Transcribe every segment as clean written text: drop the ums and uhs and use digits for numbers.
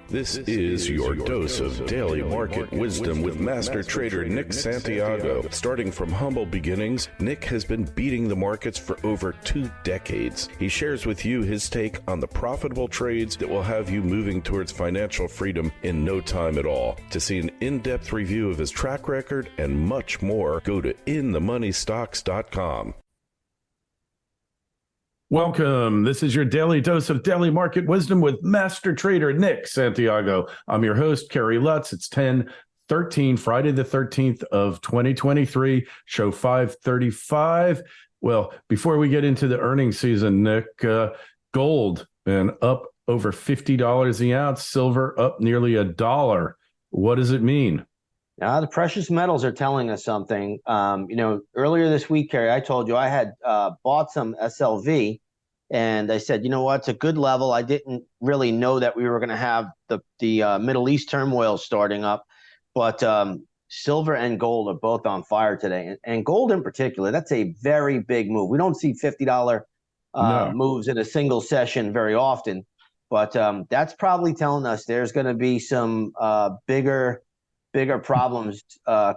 This is your dose of daily market wisdom with master trader Nick Santiago. Starting from humble beginnings, Nick has been beating the markets for over 2 decades. He shares with you his take on the profitable trades that will have you moving towards financial freedom in no time at all. To see an in-depth review of his track record and much more, go to inthemoneystocks.com. Welcome. This is your daily dose of daily market wisdom with master trader Nick Santiago. I'm your host, Kerry Lutz. It's 10/13, Friday the 13th of 2023, show 535. Well, before we get into the earnings season, Nick, gold been up over $50 the ounce, silver up nearly $1. What does it mean? The precious metals are telling us something. Earlier this week, Kerry, I told you I had bought some SLV, and I said, you know what, it's a good level. I didn't really know that we were going to have the Middle East turmoil starting up, but silver and gold are both on fire today. And gold in particular, that's a very big move. We don't see $50 moves in a single session very often, but that's probably telling us there's going to be some bigger problems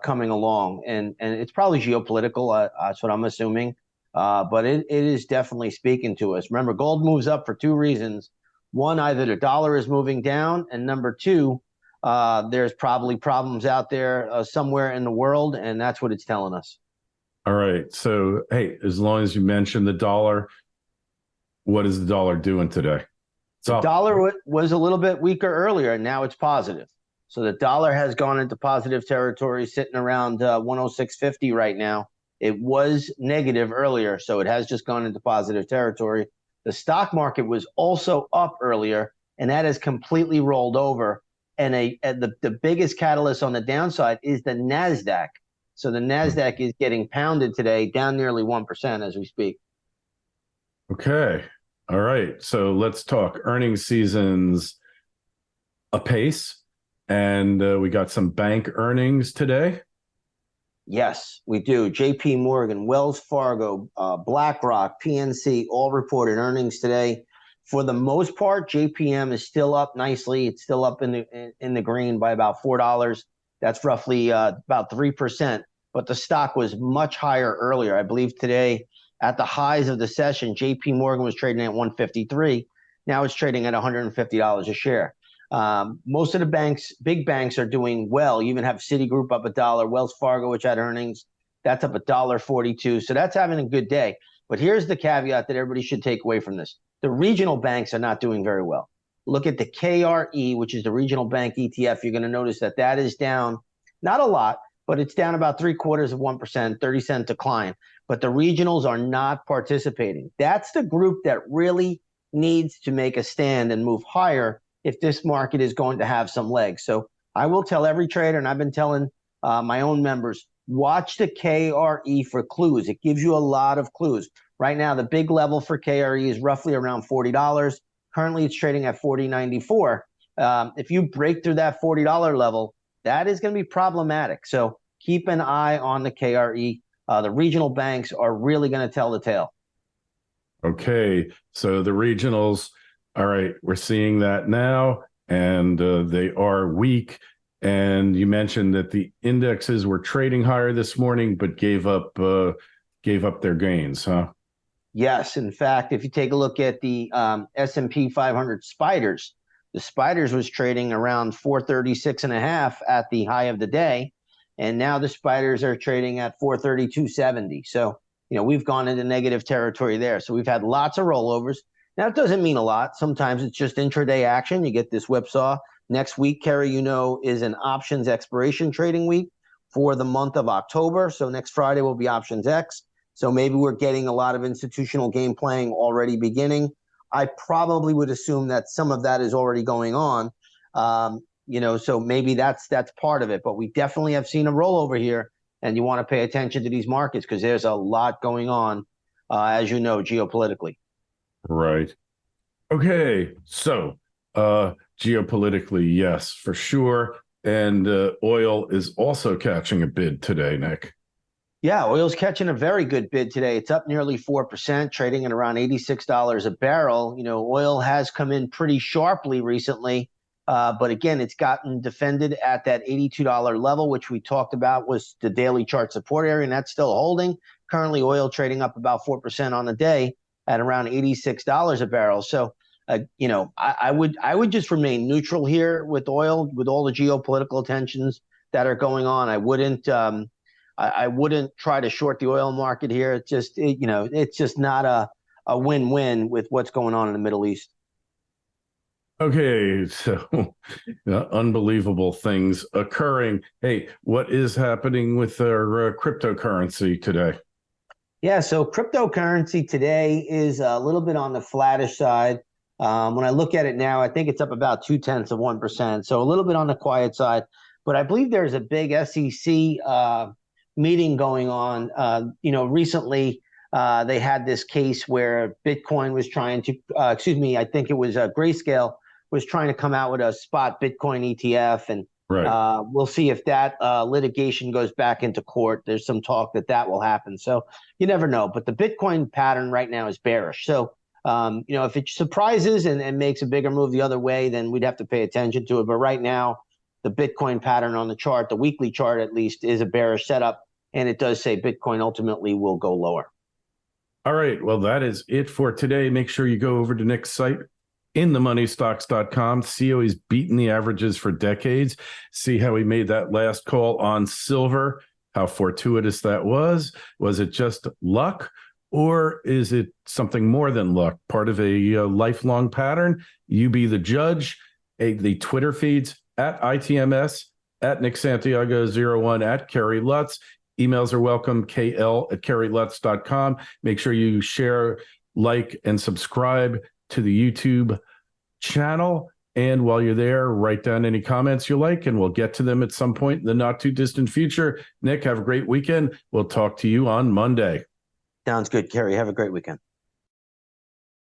coming along, and it's probably geopolitical. That's what I'm assuming, but it is definitely speaking to us. Remember, gold moves up for 2 reasons. One, either the dollar is moving down, and number 2, there's probably problems out there somewhere in the world, and that's what it's telling us. All right. So, hey, as long as you mentioned the dollar, what is the dollar doing today? The dollar was a little bit weaker earlier, and now it's positive. So the dollar has gone into positive territory, sitting around 106.50 right now. It was negative earlier, so it has just gone into positive territory. The stock market was also up earlier, and that has completely rolled over. And the biggest catalyst on the downside is the NASDAQ. So the NASDAQ is getting pounded today, down nearly 1% as we speak. Okay. All right. So let's talk earnings seasons apace. And we got some bank earnings today. Yes, we do. JP Morgan, Wells Fargo, BlackRock, PNC all reported earnings today. For the most part, JPM is still up nicely. It's still up in the green by about $4. That's roughly about 3%. But the stock was much higher earlier. I believe today at the highs of the session, JP Morgan was trading at $153. Now it's trading at $150 a share. Most of the big banks are doing well. You even have Citigroup up $1, Wells Fargo, which had earnings, that's up $1.42. So that's having a good day. But here's the caveat that everybody should take away from this. The regional banks are not doing very well. Look at the KRE, which is the regional bank ETF. You're going to notice that is down, not a lot, but it's down about 0.75%, 30-cent decline. But the regionals are not participating. That's the group that really needs to make a stand and move higher if this market is going to have some legs. So I will tell every trader, and I've been telling my own members, watch the KRE for clues. It gives you a lot of clues. Right now, the big level for KRE is roughly around $40. Currently, it's trading at $40.94. If you break through that $40 level, that is going to be problematic. So keep an eye on the KRE. The regional banks are really going to tell the tale. Okay, so the regionals, all right, we're seeing that now, and they are weak. And you mentioned that the indexes were trading higher this morning, but gave up their gains, huh? Yes. In fact, if you take a look at the S&P 500 spiders, the spiders was trading around 436.5 at the high of the day, and now the spiders are trading at 432.70. So, we've gone into negative territory there. So we've had lots of rollovers. Now, it doesn't mean a lot. Sometimes it's just intraday action. You get this whipsaw. Next week, Kerry, is an options expiration trading week for the month of October. So next Friday will be Options X. So maybe we're getting a lot of institutional game playing already beginning. I probably would assume that some of that is already going on. So maybe that's part of it. But we definitely have seen a rollover here, and you want to pay attention to these markets because there's a lot going on, as you know, geopolitically. Right. Okay. So geopolitically, yes, for sure. And oil is also catching a bid today, Nick. Yeah, oil's catching a very good bid today. It's up nearly 4%, trading at around $86 a barrel. Oil has come in pretty sharply recently. But again, it's gotten defended at that $82 level, which we talked about was the daily chart support area, and that's still holding. Currently, oil trading up about 4% on the day at around $86 a barrel. So, I would just remain neutral here with oil, with all the geopolitical tensions that are going on. I wouldn't try to short the oil market here. It's just not a win-win with what's going on in the Middle East. Okay, so unbelievable things occurring. Hey, what is happening with our cryptocurrency today? Yeah, so cryptocurrency today is a little bit on the flattish side. When I look at it now, I think it's up about 0.2%, so a little bit on the quiet side. But I believe there's a big SEC meeting going on. Recently they had this case where Bitcoin was trying to, I think it was Grayscale was trying to come out with a spot Bitcoin ETF, and right. We'll see if that litigation goes back into court. There's some talk that will happen. So you never know. But the Bitcoin pattern right now is bearish. So, if it surprises and makes a bigger move the other way, then we'd have to pay attention to it. But right now, the Bitcoin pattern on the chart, the weekly chart at least, is a bearish setup. And it does say Bitcoin ultimately will go lower. All right. Well, that is it for today. Make sure you go over to Nick's site, inthemoneystocks.com. See how he's beaten the averages for decades. See how he made that last call on silver, how fortuitous that was. Was it just luck, or is it something more than luck, part of a lifelong pattern? You be the judge. The Twitter feeds at ITMS, at Nick Santiago 01, at Kerry Lutz. Emails are welcome, kl@kerrylutz.com. Make sure you share, like, and subscribe to the YouTube channel. And while you're there, write down any comments you like, and we'll get to them at some point in the not too distant future. Nick, have a great weekend. We'll talk to you on Monday. Sounds good, Kerry. Have a great weekend.